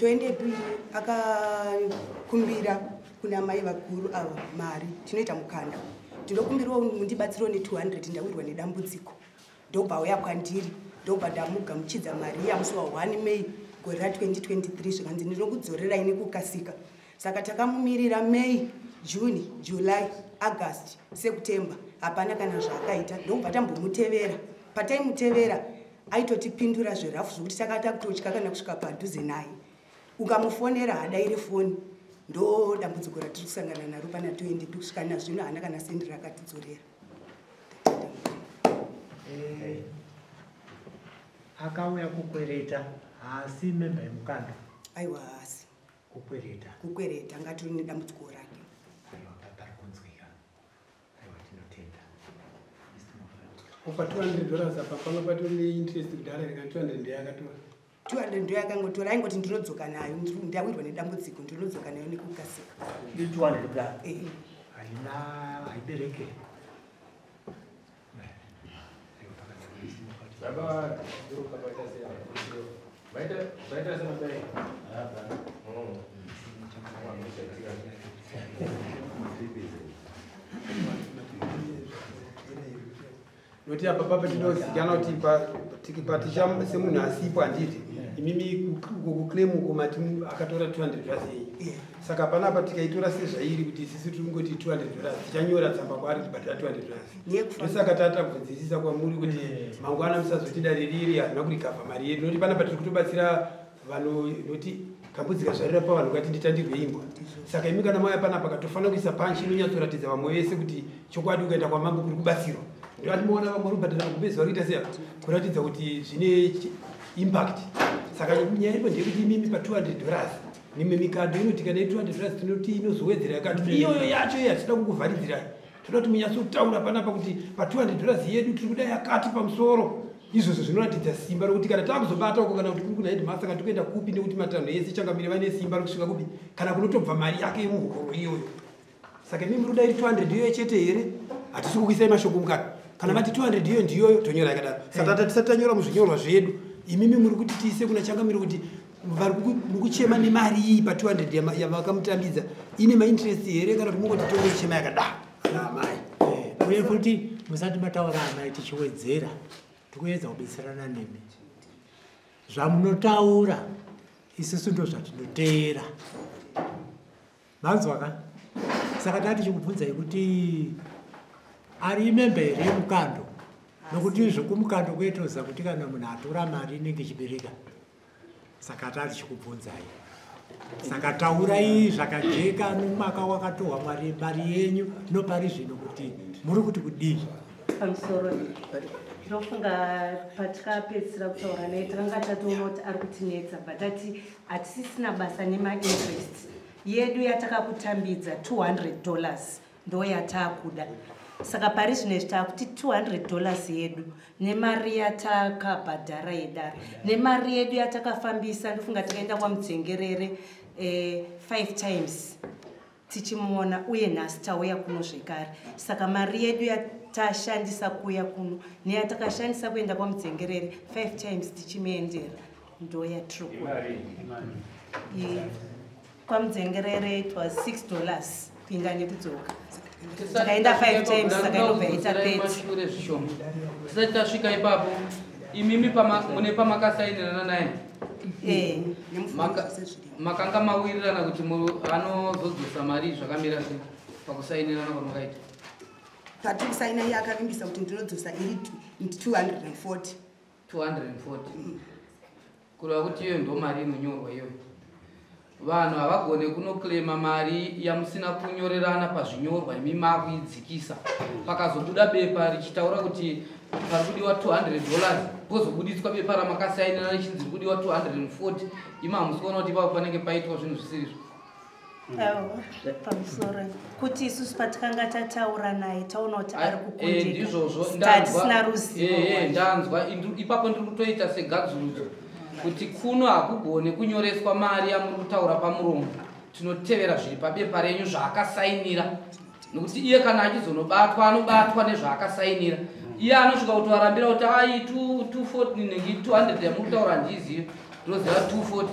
toendepi akakumbira kuna mai vakuru avo mari tinoita mukanda ndinokumbirawo mundibatsirawo ne200 ndawirwa nedambudziko ndobva auya kwandiri ndobva ndamugamuchidza mari yamusi wa1 May gore ra2023 zvikanzi ndinokudzorerai nekukasika. Saka takamumirira May, June, July, August, September hapana kana zvaakaita ndobva tambomutevera. Pataimutevera aitotipindura zverafu zvokuti takata kutotya kana kusvika padhuze naye. Ukamufonera hadairi foni ndo dambudziko ratiri kusangana naro pana 20 kusvika nazvino hana kana sendi rakatidzorera. Akauya kukwereta asi memba yemukando. Aiwa asi kukwereta ngatiri nedambudziko rake. Opa $200 apa pano patori interest kudhara rika 200 ndeyakatora. 200 ndo yakangotora aingoti ndinodzoka nayo ndawirwa nedambudziko ndinodzoka nayo nekukasika. Ndi 200 da. Haina haibereke. Baba dulu kabaita saya. Baita sama baik. Noti apa papa tinozikanwa kuti tikipatisha semunhu asipo handiti imimi kuclaim kumati akatora $200 iyi. Saka panapa tikaitora sezvairi kuti sisi tingoti $200 tichanyora tsamba kwaari tibhadhira $200. Ndosaka tatabvunzisisa kwamuri kuti mangwana musazotidaririri hazina kurikavha mari yedu noti panapa tiri kutobatsira vanhu noti kambudzika zvarira pavanhu kati nditandirwe imbwa. Saka imi kana mauya panapa katofanira kuisa panchi inonyatsoratidza vamwe vese kuti chokwadi ukaenda kwamambo kuri kubatsirwa. Ndinoona vamwe rubhadhira kubeza varikuita seya kuratidza kuti zvine impact. Saka nyaya iripo ndeyekuti imimi pa$200 nime mikadho inoti kana $200 tinoti inozowedzera yakati iyoyo yacho hatida kukuvharidzirai. Toda kuti munyatsotaura panapa kuti pa$200 yedu tiri kuda yakati pamusoro. Izvozvo zvinoratidza simba rokuti kana takuzobata uko kana kuti kuri kuna headmaster kana tokuenda kupi nekuti matanho ese changamire vane simba rokusvika kupi kana kunotobva mari yake yemuhoro iyoyo. Saka imimi ruda iri 200 iyoyo chete here hatisi kukuisai mashoko mukati. Kana vati 200 iyo ndiyoyo tonyora yakadaro. Saka tisati tanyora muzvinyorwa zvedu imimi muri kuti tiise kuna changamire kuti vari kuchema nemari iyi pa$200 yavakamutambidza ine mainterest here kana kuti mungoti tongochema yakadaro. Amai uye futi musati mataura amai tichiwedzera tikuedza kubetserana nemi zvamunotaura isusu ndo zvatinoteera manzwaka. Saka tati chikubvunzai kuti ari member here yemukando nokuti zvokumukando kuitoza kuti kana munhu atora mari inenge ichibereka. Saka tati chikubvunzai. Saka taurai zvakajeka nomwaka wakatohwa mari yenyu nopari zvino kuti muri kuti kudii. Pamusoro ndinofunga patikapedzisira kutaura naye takanga tatoona kuti ari kutinetsa but hatisisina basa nemainterest yedu yatakakutambidza $200 ndo yataakuda. Saka pari zvino izvi taakuti $200 yedu nemari yatakabhadhara yedare nemari yedu yatakafambisa ndofunga takaenda kwamudzengerere 5 times tichimuona uye nhasi tauya kuno zvekare. Saka mari yedu yatashandisa kuya kuno neyatakashandisa kuenda kwamudzengerere 5 times tichimuendera ndo yatiri kuona. Kwamudzengerere it was $6 kuinda nekudzoka. Takaenda 5 times saka inobva ita 30. Tisati tasvika ipapo imimi mune pamakasainirana naye makanga mawirirana kuti anozodzosa mari zvakamira sei pakusainirana kwamakaita. Patiri kusaina iye akavimbisa kuti ndinodzosa iri 240 kureva kuti iyoyo ndo mari inonyorwa iyoyo. Vanhu havagone kunoklema mari yamusina kunyorerana pazvinyorwa imi makuidzikisa pakazobuda bepa richitaura kuti pari kudiwa $200 pozobudiswa bepa ramakasainirana richinzi riri kudiwa $240 imi hamusikuona kuti ipapo panenge paitwa zvinhu zvisizvo. Pamusoro kuti isusu patakanga tataura naye taona kuti ari kukundika ndizvozvo tatisina ruzivo. Ndanzwa ipapo ndiri kutoita segadzurudzo kuti kuno hakugone kunyoreswa mari yamuri kutaura pamuromo. Tinotevera zviri pabepa renyu zvaakasainira nokuti iye kana achizonobatwa anobatwa nezvaakasainira. Iye anosvika kutovarambira kuti ai 240 nengi 200 yamuri kutaura handizivi ndinoziva 240.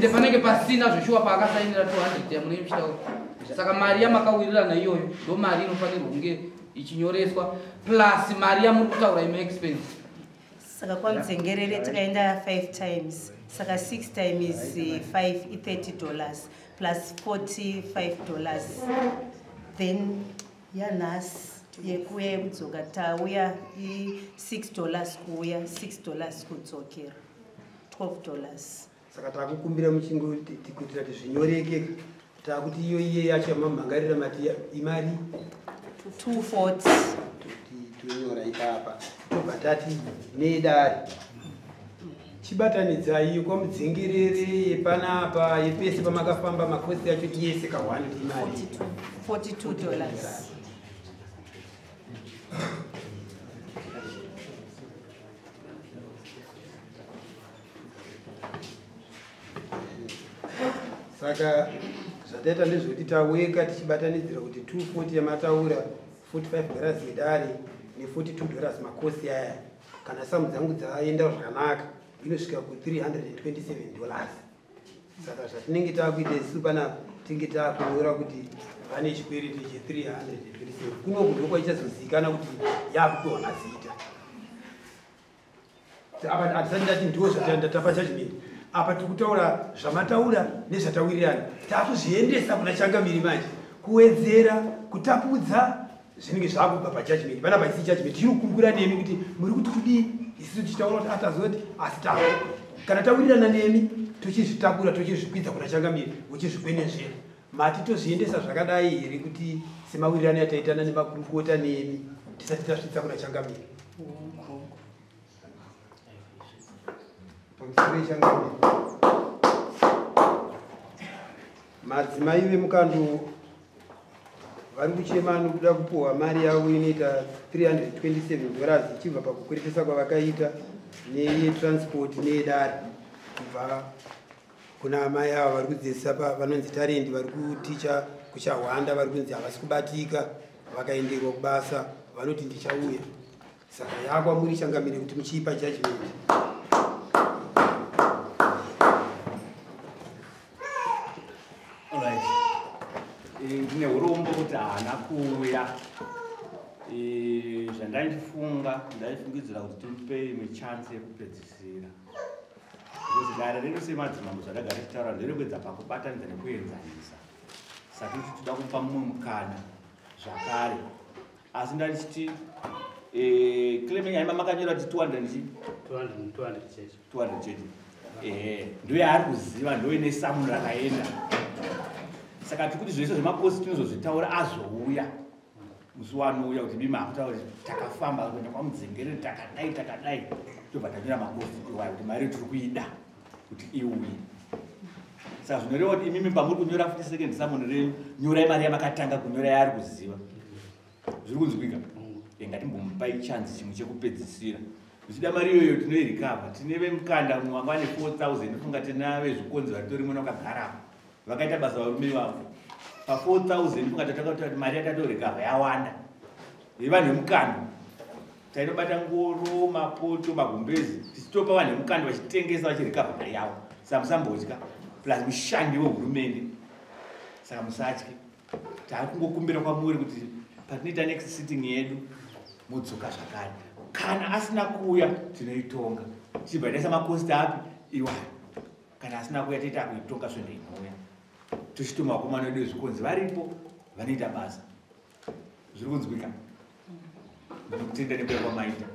ende panenge pasina zvoshuwa paakasainira 200 yamunenge muchitaura. Saka mari yamakawirirana iyoyo ndo mari inofanirwa kunge ichinyoreswa plus mari yamuri kutaura ime-expense. Saka kwamudzengerere takaenda 5 times. Saka 6 times 5 $30 plus $45. Then yanhasi yekuya yekudzoka tauya $6 kuuya $6 kudzokera $12. Saka takukumbira muchingo kuitira kuti zvinyoreke takuti iyo iye yacho mamhangarira mati imari 240 tonyora ipapa tobva tati nedari chibatanidzai kwamudzengerere yepanapa yepese pamakafamba makosi yacho yese ka1 imari $42. Saka zvataita ndezvekuti taweka tichibatanidzira kuti 240 yamataura $45 medare ne$42 makosi aya kana samu dzangu dzaenda zvakanaka inosvika ku$327. Saka zvatinenge takuita isu panapa tinge takunyora kuti vane chikwereti che$327 kunoku ndokwa ichazozivikanwa kuti yakutoona zita. Apa hatisati ndati ndo zvatatapa judgment. Apa tikutaura zvamataura nezvatawirirana takuzviendesa kuna changamiri manje kuwedzera kutapudza zvinenge zvakubva pajudgment. Panapa isi judgment inokumbura nemi kuti muri kuti kudii isu tichitaura kuti atazoti asi tapo kana tawirirana nemi tochizvitakura tochizvikwidza kuna changamiri uchizvikwenezvera mati tozviendesa zvakadai here kuti semawirirano yataitana nemakurukota nemi tisati tasvitsa kuna changamiri. Madzimai vemukando vari kuchema nokuda kupuhwa mari yavo inoita $327 ichibva pakukweretesa kwavakaita neyetransport neyedare kubva kuna amai ava vari kudzidzisa vanonzi tarendi vari kuticha kuchahwanda vari kunzi havasi kubatika vakaenderwa kubasa vanoti ndichauya. Saka yakwamuri changamire kuti muchiipa judgment. Ndine urombo kuti haana kuuya. Zvandaifunga ndaifungidzira kuti tipe imwe chance yekupedzisira. Because dare redu semadzimambo zvadagara tichitaura nderekwedza pakubatanidza nekuenzanisa. Saka toda kupa mumwe mukana zvakare. Asi ndachiti claim yaima makanyora kuti 200 chete. Ndiyo yaari kuziva ndiyo ine samu rakaenda. Saka tikuti zvese zvemaposi tinozozvitaura azouya musi wanouya kuti bima akutaura takafamba kuenda kwamudzengerere takadai tobva tanyora maposi iwayo kuti mari tiri kuida kuti iuye. Saka zvinoreva kuti imimi pamuri kunyora futi second summon renyu nyorai mari yamakatanga kunyora yaari kuziva. Zviri kunzwika? Ngatimbomupai chance chimwe chekupedzisira. Zvichida mari iyoyo tinoirikava. Tine vemukanda mumwe wanga ane 4,000 funga tinawe zvikonzi vatori muno vakagarapo. Vakaita basa varume vavo. Pa 4,000 funga tatakakuta kuti mari yatatorikava yawanda. Vanhu vemukanda. Tainobata ngoro, mapoto, magumbezi. Tichitopa vanhu vemukanda vachitengesa vachirikava mari yavo. Saka musambotya. Plus mushandi wehurumende. Saka musatye. Takungokumbira kwamuri kuti patinoita next sitting yedu mudzoka zvakare. Kana asina kuuya tinoitonga. Tichibva taisa makosti api iwayo. Kana asina kuuya toita kuitonga zvendo inouya. Tichituma vakomana vedu vezvikonzi varipo vanoita basa. Zviri kunzwika? Ndinokutenda nekuya kwamaita.